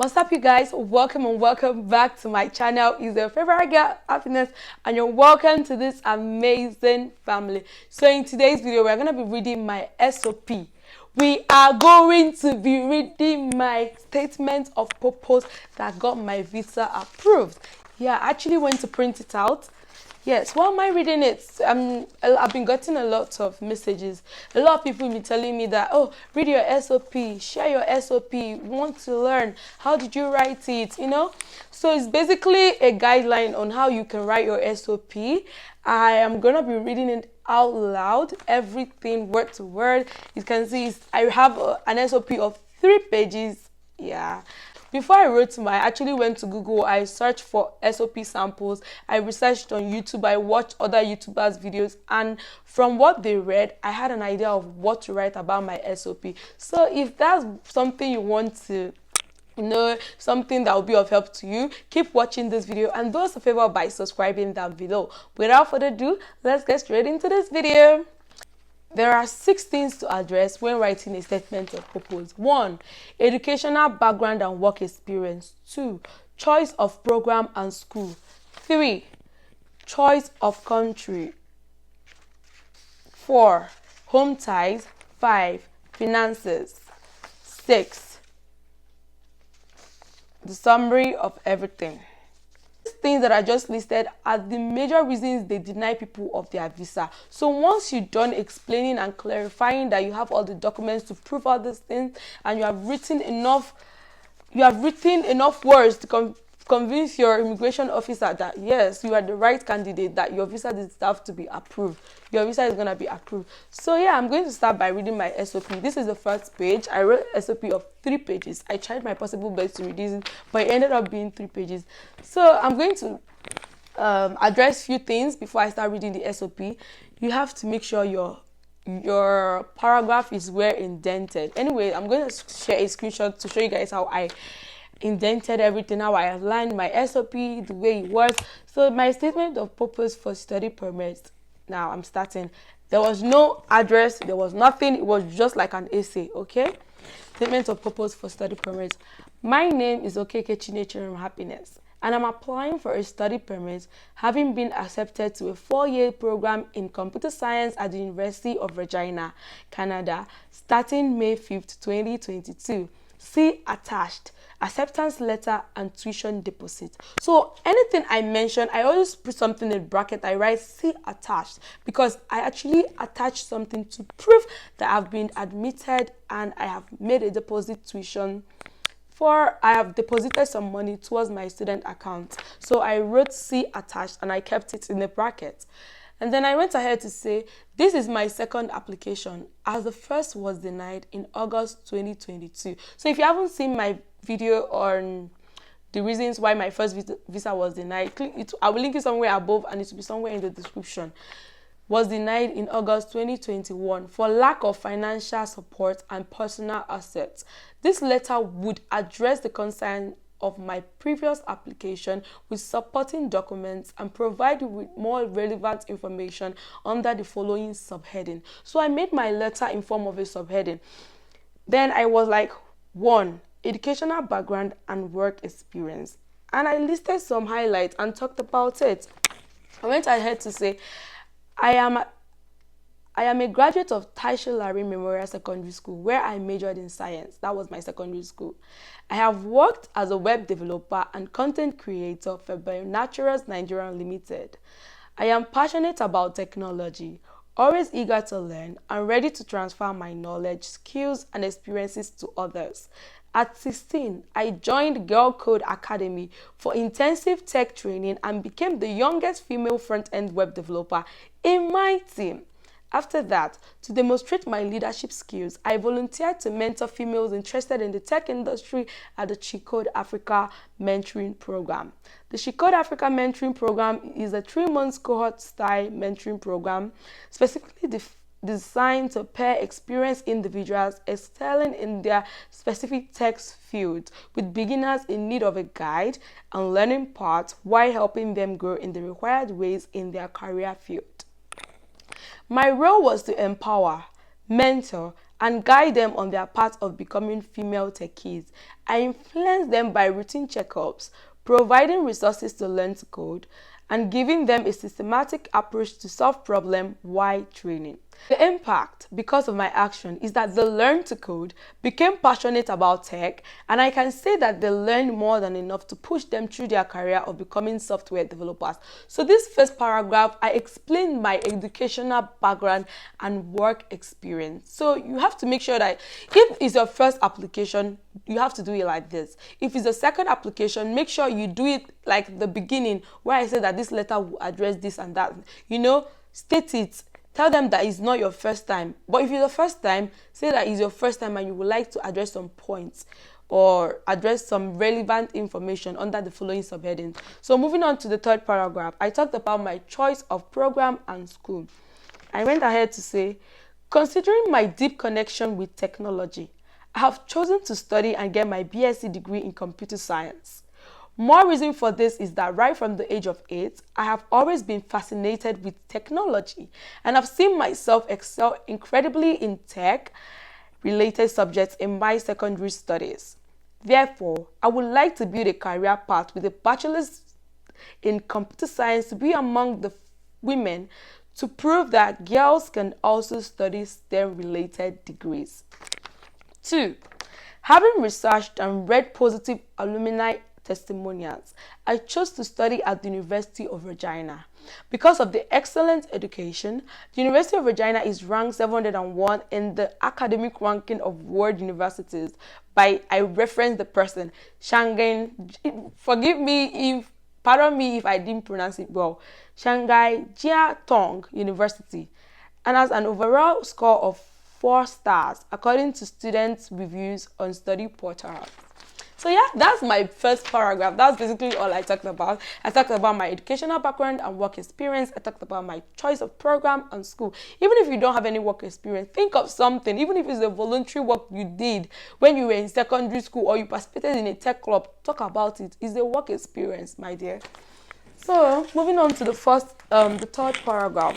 What's up, you guys? Welcome and welcome back to my channel. It's your favorite girl, Happiness, and you're welcome to this amazing family. So in today's video, we're going to be reading my SOP. We are going to be reading my statement of purpose that got my visa approved. Yeah, I actually went to print it out. Yes, why am I reading it? I've been getting a lot of messages. A lot of people be telling me that, oh, read your SOP, share your SOP, want to learn, how did you write it, So it's basically a guideline on how you can write your SOP. I am going to be reading it out loud, everything word to word. You can see I have an SOP of 3 pages. Yeah. Before I actually went to Google, I searched for SOP samples, I researched on YouTube, I watched other YouTubers' videos, and from what they read, I had an idea of what to write about my SOP. So if that's something you want to something that will be of help to you, keep watching this video and do us a favor by subscribing down below. Without further ado, let's get straight into this video. There are 6 things to address when writing a statement of purpose. 1. Educational background and work experience. 2. Choice of program and school. 3. Choice of country. 4. Home ties. 5. Finances. 6. The summary of everything. Things that I just listed are the major reasons they deny people of their visa. So once you're done explaining and clarifying that you have all the documents to prove all these things, and you have written enough words to convince your immigration officer that yes, you are the right candidate, that your visa deserves to be approved, your visa is going to be approved. So yeah, I'm going to start by reading my SOP. This is the first page. I wrote SOP of 3 pages. I tried my possible best to reduce it, but it ended up being 3 pages. So I'm going to address few things before I start reading the SOP. You have to make sure your paragraph is well indented. Anyway, I'm going to share a screenshot to show you guys how I indented everything, how I aligned my SOP, the way it was. So my statement of purpose for study permit. Now I'm starting. There was no address, there was nothing. It was just like an essay, okay? Statement of purpose for study permit. My name is Okeke Chinecherem Happiness, and I'm applying for a study permit, having been accepted to a 4-year program in computer science at the University of Regina, Canada, starting May 5th, 2022. See attached. Acceptance letter and tuition deposit. So anything I mention, I always put something in bracket. I write see attached because I actually attach something to prove that I've been admitted and I have made a deposit tuition I have deposited some money towards my student account. So I wrote see attached and I kept it in the bracket. And then I went ahead to say, this is my second application, as the first was denied in August 2022. So if you haven't seen my video on the reasons why my first visa was denied, click it. I will link it somewhere above and it will be somewhere in the description. Was denied in August 2021 for lack of financial support and personal assets. This letter would address the concern of my previous application with supporting documents and provide you with more relevant information under the following subheading. So I made my letter in form of a subheading. Then I was like, 1, educational background and work experience. And I listed some highlights and talked about it. I went ahead to say, I am a graduate of Taisha Larry Memorial Secondary School, where I majored in science. That was my secondary school. I have worked as a web developer and content creator for Bionaturals Nigeria Limited. I am passionate about technology, always eager to learn, and ready to transfer my knowledge, skills, and experiences to others. At 16, I joined Girl Code Academy for intensive tech training and became the youngest female front-end web developer in my team. After that, to demonstrate my leadership skills, I volunteered to mentor females interested in the tech industry at the Code Africa Mentoring Program. The Code Africa Mentoring Program is a 3-month cohort-style mentoring program specifically designed to pair experienced individuals excelling in their specific tech field with beginners in need of a guide and learning path while helping them grow in the required ways in their career field. My role was to empower, mentor, and guide them on their path of becoming female techies. I influence them by routine checkups, providing resources to learn to code, and giving them a systematic approach to solve problems while training. The impact, because of my action, is that they learned to code, became passionate about tech, and I can say that they learned more than enough to push them through their career of becoming software developers. So this first paragraph, I explained my educational background and work experience. So you have to make sure that if it's your first application, you have to do it like this. If it's a second application, make sure you do it like the beginning, where I said that this letter will address this and that. State it. Tell them that it's not your first time. But if it's the first time, say that it's your first time and you would like to address some points or address some relevant information under the following subheadings. So moving on to the third paragraph, I talked about my choice of program and school. I went ahead to say, considering my deep connection with technology, I have chosen to study and get my BSc degree in computer science. More reason for this is that right from the age of 8, I have always been fascinated with technology and I've seen myself excel incredibly in tech-related subjects in my secondary studies. Therefore, I would like to build a career path with a bachelor's in computer science to be among the women to prove that girls can also study STEM-related degrees. 2. Having researched and read positive alumni testimonials, I chose to study at the University of Regina. Because of the excellent education, the University of Regina is ranked 701 in the academic ranking of world universities by, I reference the person, Shanghai, pardon me if I didn't pronounce it well, Shanghai Jiatong University, and has an overall score of 4 stars according to students' reviews on study portals. So yeah, that's my first paragraph. That's basically all I talked about. I talked about my educational background and work experience. I talked about my choice of program and school. Even if you don't have any work experience, think of something. Even if it's a voluntary work you did when you were in secondary school or you participated in a tech club, talk about it. It's a work experience, my dear. So moving on to the third paragraph,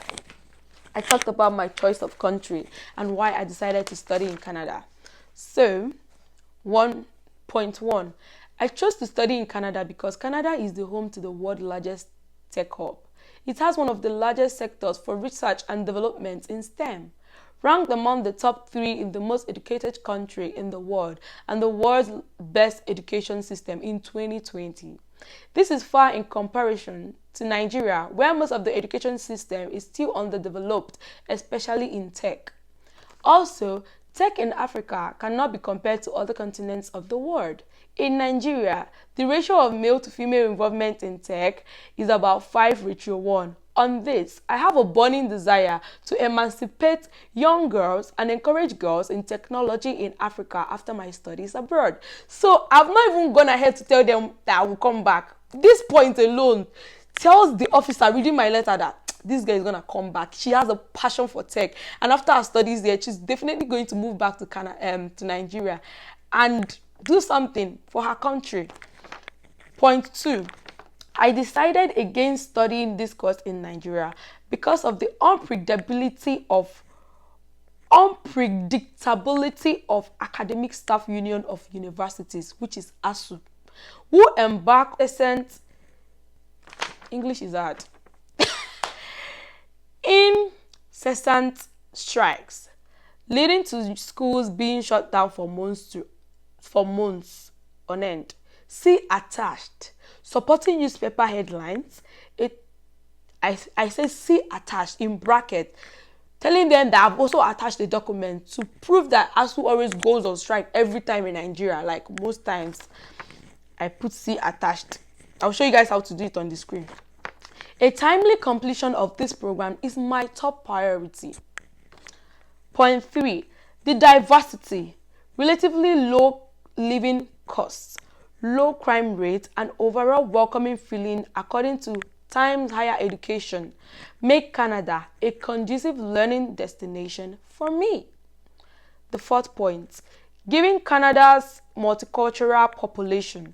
I talked about my choice of country and why I decided to study in Canada. So, 1.1, I chose to study in Canada because Canada is the home to the world's largest tech hub. It has one of the largest sectors for research and development in STEM, ranked among the top 3 in the most educated country in the world and the world's best education system in 2020. This is far in comparison to Nigeria, where most of the education system is still underdeveloped, especially in tech. Also, tech in Africa cannot be compared to other continents of the world. In Nigeria, the ratio of male to female involvement in tech is about 5:1. On this, I have a burning desire to emancipate young girls and encourage girls in technology in Africa after my studies abroad. So I've not even gone ahead to tell them that I will come back. This point alone tells the officer reading my letter that this girl is going to come back. She has a passion for tech. And after her studies there, she's definitely going to move back to Nigeria and do something for her country. Point 2. I decided against studying this course in Nigeria because of the unpredictability of Academic Staff Union of Universities, which is ASU, who embark English is hard. Incessant strikes, leading to schools being shut down for months on end. See attached. Supporting newspaper headlines. I say see attached in bracket, telling them that I've also attached a document to prove that ASU always goes on strike every time in Nigeria. Like most times, I put see attached. I'll show you guys how to do it on the screen. A timely completion of this program is my top priority. Point 3. The diversity, relatively low living costs, low crime rate, and overall welcoming feeling according to Times Higher Education make Canada a conducive learning destination for me. The 4th point, given Canada's multicultural population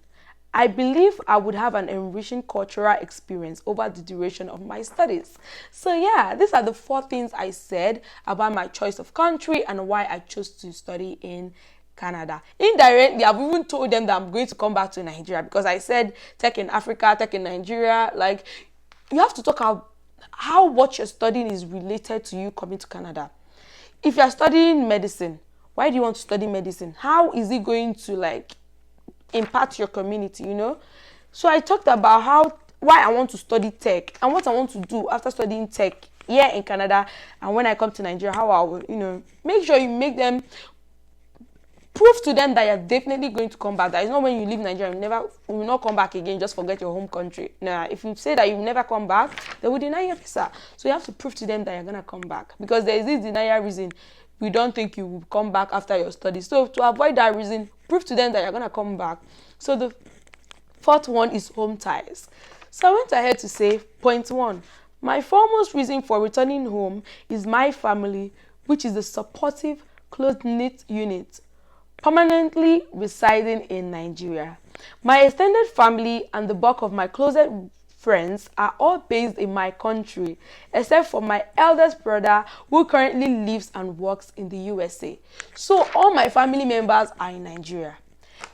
I believe I would have an enriching cultural experience over the duration of my studies. So yeah, these are the 4 things I said about my choice of country and why I chose to study in Canada. Indirectly, I've even told them that I'm going to come back to Nigeria because I said tech in Africa, tech in Nigeria. Like, you have to talk about how what you're studying is related to you coming to Canada. If you're studying medicine, why do you want to study medicine? How is it going to like impact your community, you know? So I talked about why I want to study tech and what I want to do after studying tech here in Canada, and when I come to Nigeria, how I will, make sure you make them prove to them that you're definitely going to come back. That is not when you leave Nigeria, you will not come back again, just forget your home country. Nah, if you say that you never come back, they will deny your visa. So you have to prove to them that you're going to come back, because there is this denial reason. We don't think you will come back after your studies. So to avoid that reason, prove to them that you're going to come back. So the 4th one is home ties. So I went ahead to say, point 1, my foremost reason for returning home is my family, which is a supportive, close-knit unit permanently residing in Nigeria. My extended family and the bulk of my closest friends are all based in my country, except for my eldest brother, who currently lives and works in the USA. So all my family members are in Nigeria,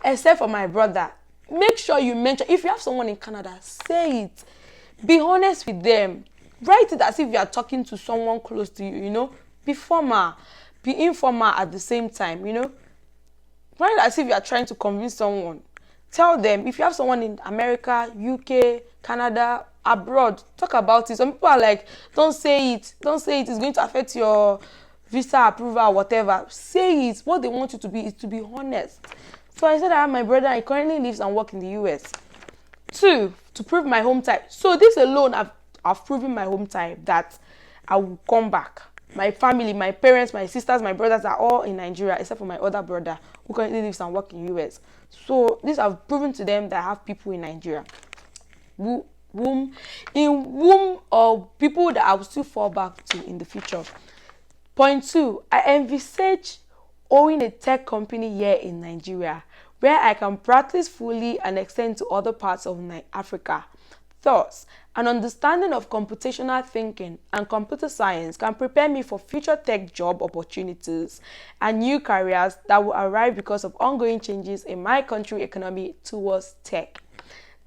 except for my brother. Make sure you mention, if you have someone in Canada, say it. Be honest with them. Write it as if you are talking to someone close to you, Be formal, be informal at the same time, Write as if you are trying to convince someone. Tell them, if you have someone in America, UK, Canada, abroad, talk about it. Some people are like, don't say it, it's going to affect your visa approval, whatever. Say it. What they want you to be is to be honest. So I said I have my brother, he currently lives and works in the US. 2, to prove my home type. So this alone, I've proven my home type, that I will come back. My family, my parents, my sisters, my brothers are all in Nigeria, except for my other brother, who currently lives and works in the US. So this I've proven to them that I have people in Nigeria, whom or people that I will still fall back to in the future. Point 2, I envisage owning a tech company here in Nigeria, where I can practice fully and extend to other parts of Africa. Thus, an understanding of computational thinking and computer science can prepare me for future tech job opportunities and new careers that will arise because of ongoing changes in my country economy towards tech.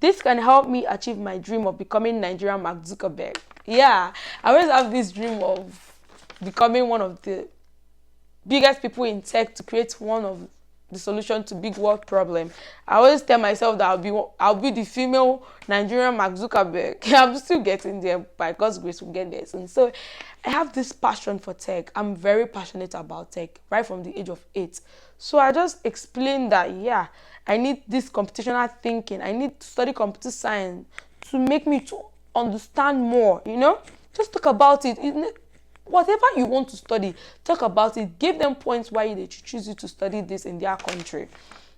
This can help me achieve my dream of becoming Nigerian Mark Zuckerberg. Yeah, I always have this dream of becoming one of the biggest people in tech, to create one of the solution to big world problem. I always tell myself that I'll be the female Nigerian Mark Zuckerberg. I'm still getting there. By God's grace, we'll get there soon. So I have this passion for tech. I'm very passionate about tech right from the age of 8. So I just explained that, yeah, I need this computational thinking. I need to study computer science to make me to understand more, Just talk about it. Whatever you want to study, talk about it. Give them points why they choose you to study this in their country.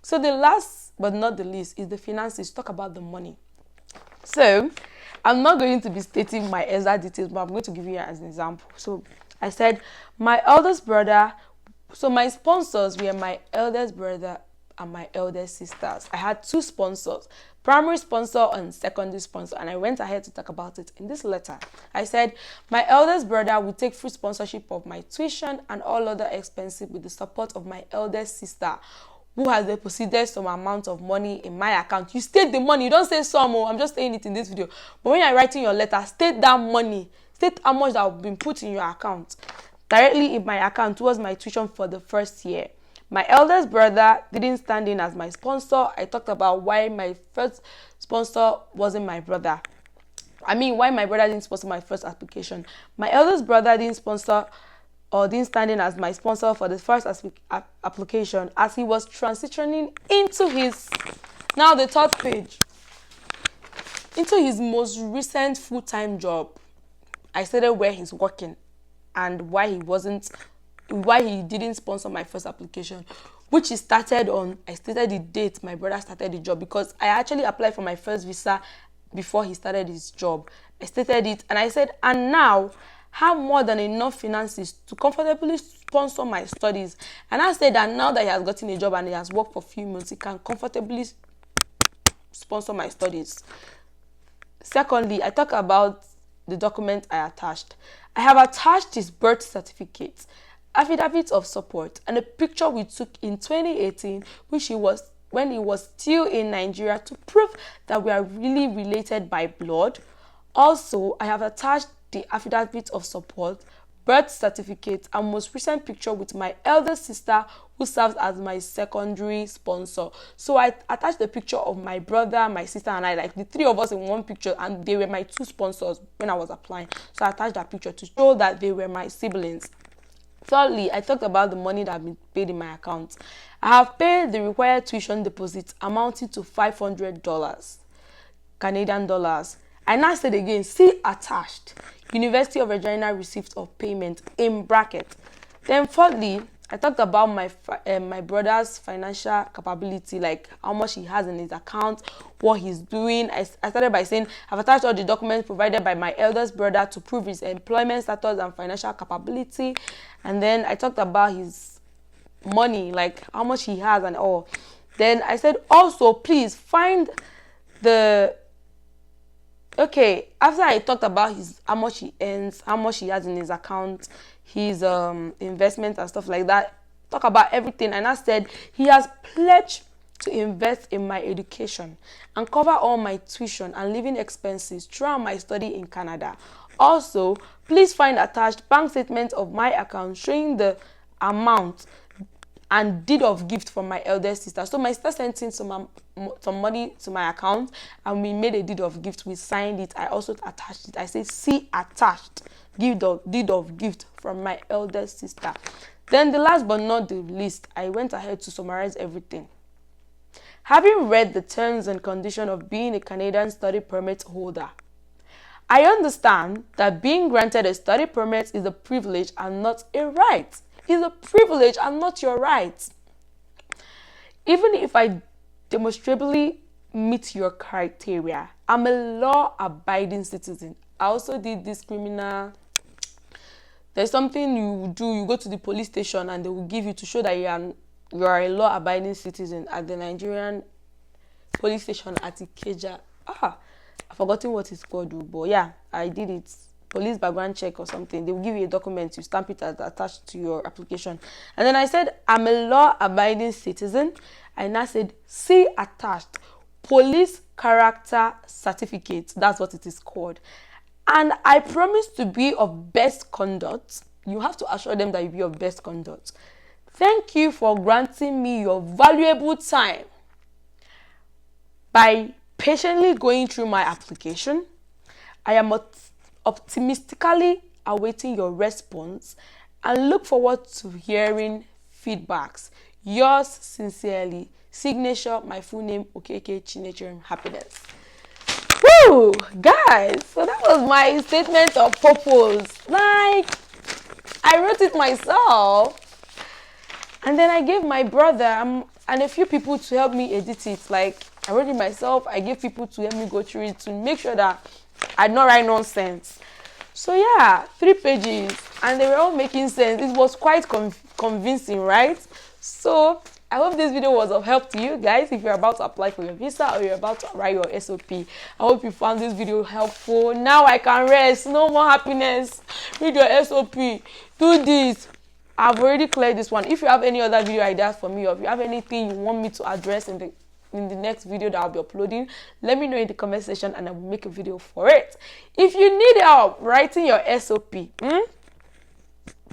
So the last but not the least is the finances. Talk about the money. So I'm not going to be stating my exact details, but I'm going to give you as an example. So I said my eldest brother. So my sponsors were my eldest brother and my eldest sisters. I had 2 sponsors, primary sponsor and secondary sponsor, and I went ahead to talk about it in this letter. I said my eldest brother will take full sponsorship of my tuition and all other expenses with the support of my eldest sister, who has deposited some amount of money in my account. You state the money, you don't say some. I'm just saying it in this video. But when you're writing your letter, state that money, state how much that have been put in your account, directly in my account towards my tuition for the first year. My eldest brother didn't stand in as my sponsor. I talked about why my first sponsor wasn't my brother. Why my brother didn't sponsor my first application. My eldest brother didn't sponsor or didn't stand in as my sponsor for the first application, as he was transitioning into his, now the 3rd page, into his most recent full-time job. I stated where he's working and why he didn't sponsor my first application, which he started on. I stated the date my brother started the job, because I actually applied for my first visa before he started his job. I stated it, and I said, and now have more than enough finances to comfortably sponsor my studies. And I said that now that he has gotten a job and he has worked for a few months, he can comfortably sponsor my studies. Secondly, I talk about the document I attached. I have attached his birth certificate, affidavit of support, and a picture we took in 2018, when he was still in Nigeria, to prove that we are really related by blood. Also, I have attached the affidavit of support, birth certificate, and most recent picture with my elder sister, who serves as my secondary sponsor. So I attached the picture of my brother, my sister, and I, like the three of us in one picture, and they were my two sponsors when I was applying. So I attached that picture to show that they were my siblings. Thirdly, I talked about the money that I've been paid in my account. I have paid the required tuition deposit amounting to $500 Canadian dollars. I now said again, see attached, University of Regina receipt of payment in bracket. Then fourthly, I talked about my brother's financial capability, like how much he has in his account, what he's doing. I started by saying I've attached all the documents provided by my eldest brother to prove his employment status and financial capability. And then I talked about his money, like how much he has and all. Then I said also, please find the... Okay, after I talked about how much he earns, how much he has in his account, his investment and stuff like that, talk about everything, and I said he has pledged to invest in my education and cover all my tuition and living expenses throughout my study in Canada. Also, please find attached bank statement of my account showing the amount and deed of gift from my eldest sister. So my sister sent in some money to my account, and we made a deed of gift. We signed it. I also attached it. I said, see attached, deed of gift from my eldest sister. Then the last but not the least, I went ahead to summarize everything. Having read the terms and conditions of being a Canadian study permit holder, I understand that being granted a study permit is a privilege and not a right. It's a privilege and not your right. Even if I demonstrably meet your criteria, I'm a law-abiding citizen. I also did this criminal... There's something you do, you go to the police station and they will give you to show that you are a law-abiding citizen at the Nigerian police station at Ikeja. I've forgotten what it's called, but yeah, I did it. Police background check or something. They will give you a document, you stamp it as attached to your application. And then I said, I'm a law-abiding citizen. And I said, see attached, police character certificate. That's what it is called. And I promise to be of best conduct. You have to assure them that you be of best conduct. Thank you for granting me your valuable time by patiently going through my application. I am optimistically awaiting your response and look forward to hearing feedbacks. Yours sincerely, signature, my full name, Okeke Chinechere Happiness. Woo! Guys, so that was my statement of purpose. Like, I wrote it myself. And then I gave my brother and a few people to help me edit it. Like, I wrote it myself. I gave people to help me go through it to make sure that I don't write nonsense. So yeah, 3 pages, and they were all making sense. It was quite convincing, right? So I hope this video was of help to you guys if you're about to apply for your visa or you're about to write your SOP. I hope you found this video helpful. Now I can rest. No more happiness. Read your SOP. Do this. I've already cleared this one. If you have any other video ideas for me, or if you have anything you want me to address in the next video that I'll be uploading, let me know in the comment section and I will make a video for it. If you need help writing your SOP,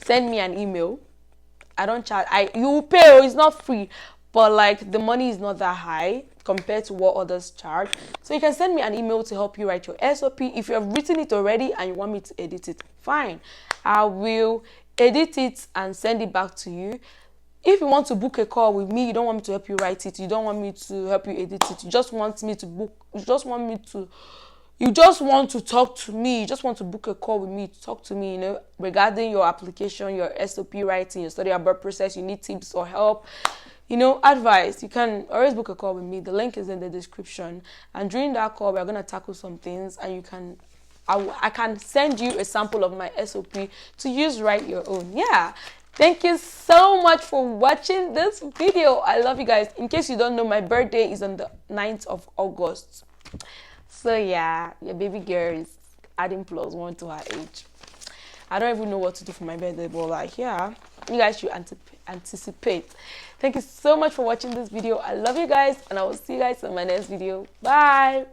send me an email. I don't charge. You will pay. It's not free, but like the money is not that high compared to what others charge. So you can send me an email to help you write your SOP. If you have written it already and you want me to edit it, fine. I will edit it and send it back to you. If you want to book a call with me, you don't want me to help you write it, you don't want me to help you edit it, you just want to talk to me, you just want to book a call with me to talk to me, regarding your application, your SOP writing, your study abroad process, you need tips or help, advice, you can always book a call with me. The link is in the description. And during that call, we're going to tackle some things, and I can send you a sample of my SOP to use write your own. Yeah. Thank you so much for watching this video. I love you guys. In case you don't know, my birthday is on the 9th of August. So yeah, your baby girl is adding +1 to her age. I don't even know what to do for my birthday, but like, yeah, you guys should anticipate. Thank you so much for watching this video. I love you guys, and I will see you guys in my next video. Bye.